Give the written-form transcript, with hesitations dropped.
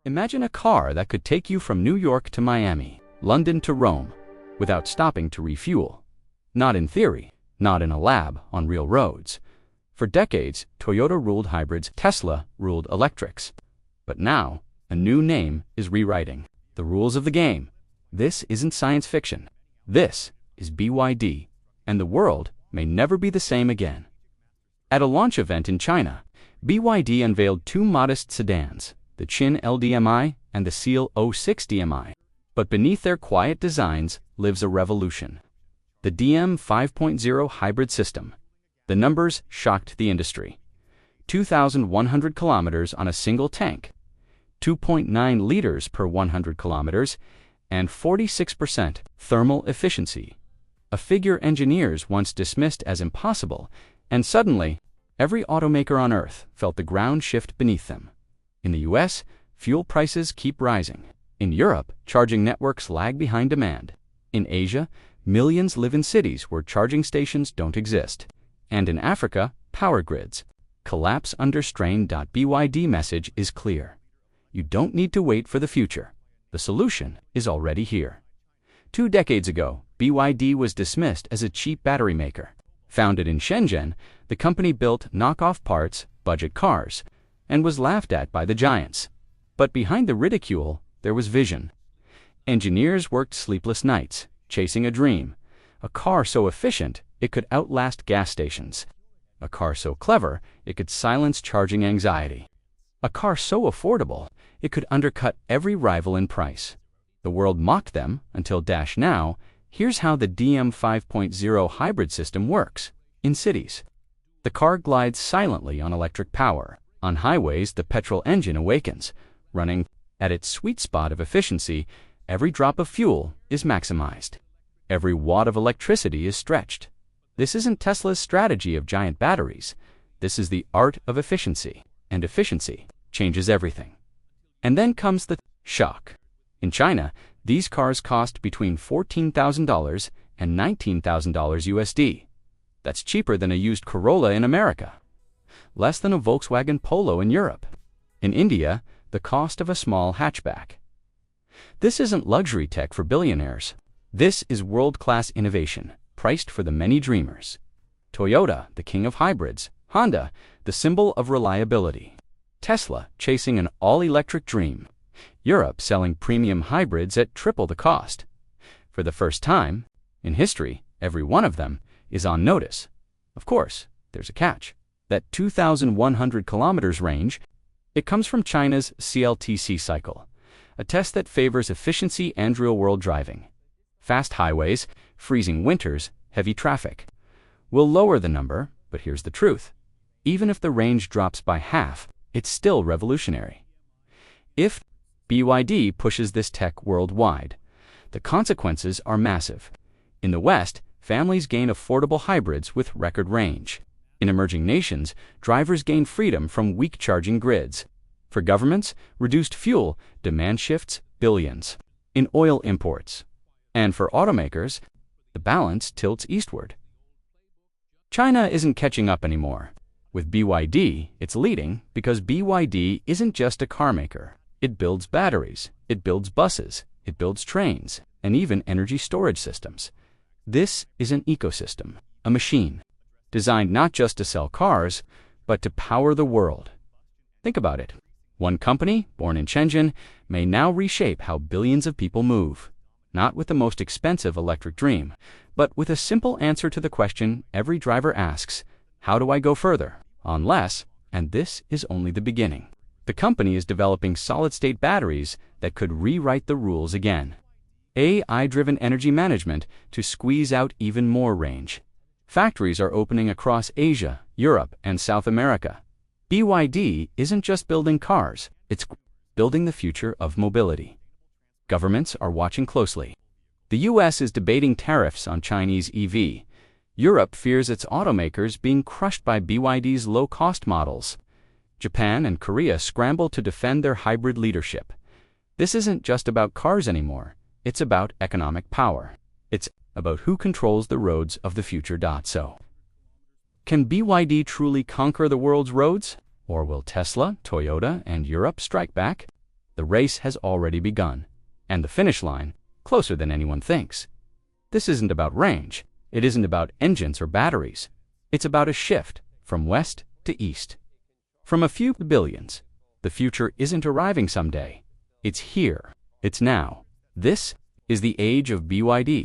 Imagine a car that could take you from New York to Miami, London to Rome, without stopping to refuel. Not in theory, not in a lab, on real roads. For decades, Toyota ruled hybrids, Tesla ruled electrics. But now, a new name is rewriting the rules of the game. This isn't science fiction. This is BYD, and the world may never be the same again. At a launch event in China, BYD unveiled two modest sedans, the Qin LDMI and the Seal 06 DMI. But beneath their quiet designs lives a revolution. The DM 5.0 hybrid system. The numbers shocked the industry. 2,100 kilometers on a single tank, 2.9 liters per 100 kilometers, and 46% thermal efficiency. A figure engineers once dismissed as impossible, and suddenly, every automaker on Earth felt the ground shift beneath them. In the US, fuel prices keep rising. In Europe, charging networks lag behind demand. In Asia, millions live in cities where charging stations don't exist. And in Africa, power grids collapse under strain. BYD message is clear. You don't need to wait for the future. The solution is already here. 2 decades ago, BYD was dismissed as a cheap battery maker. Founded in Shenzhen, the company built knockoff parts, budget cars, and was laughed at by the giants. But behind the ridicule, there was vision. Engineers worked sleepless nights, chasing a dream. A car so efficient, it could outlast gas stations. A car so clever, it could silence charging anxiety. A car so affordable, it could undercut every rival in price. The world mocked them until now, here's how the DM 5.0 hybrid system works. In cities, the car glides silently on electric power. On highways, the petrol engine awakens. Running at its sweet spot of efficiency, every drop of fuel is maximized. Every watt of electricity is stretched. This isn't Tesla's strategy of giant batteries. This is the art of efficiency, and efficiency changes everything. And then comes the shock. In China, these cars cost between $14,000 and $19,000 USD. That's cheaper than a used Corolla in America. Less than a Volkswagen Polo in Europe. In India, the cost of a small hatchback. This isn't luxury tech for billionaires. This is world-class innovation, priced for the many dreamers. Toyota, the king of hybrids. Honda, the symbol of reliability. Tesla, chasing an all-electric dream. Europe selling premium hybrids at triple the cost. For the first time in history, every one of them is on notice. Of course, there's a catch. That 2,100 kilometers range, it comes from China's CLTC cycle, a test that favors efficiency and real-world driving. Fast highways, freezing winters, heavy traffic. We'll lower the number, but here's the truth. Even if the range drops by half, it's still revolutionary. If BYD pushes this tech worldwide, the consequences are massive. In the West, families gain affordable hybrids with record range. In emerging nations, drivers gain freedom from weak charging grids. For governments, reduced fuel demand shifts billions in oil imports. And for automakers, the balance tilts eastward. China isn't catching up anymore. With BYD, it's leading because BYD isn't just a car maker. It builds batteries, it builds buses, it builds trains, and even energy storage systems. This is an ecosystem, a machine, designed not just to sell cars, but to power the world. Think about it. One company, born in Shenzhen, may now reshape how billions of people move. Not with the most expensive electric dream, but with a simple answer to the question every driver asks, how do I go further? On less, and this is only the beginning. The company is developing solid-state batteries that could rewrite the rules again. AI-driven energy management to squeeze out even more range. Factories are opening across Asia, Europe, and South America. BYD isn't just building cars, it's building the future of mobility. Governments are watching closely. The US is debating tariffs on Chinese EV. Europe fears its automakers being crushed by BYD's low-cost models. Japan and Korea scramble to defend their hybrid leadership. This isn't just about cars anymore. It's about economic power. It's about who controls the roads of the future. So, can BYD truly conquer the world's roads? Or will Tesla, Toyota, and Europe strike back? The race has already begun, and the finish line, closer than anyone thinks. This isn't about range. It isn't about engines or batteries. It's about a shift from west to east. From a few billions. The future isn't arriving someday. It's here. It's now. This is the age of BYD.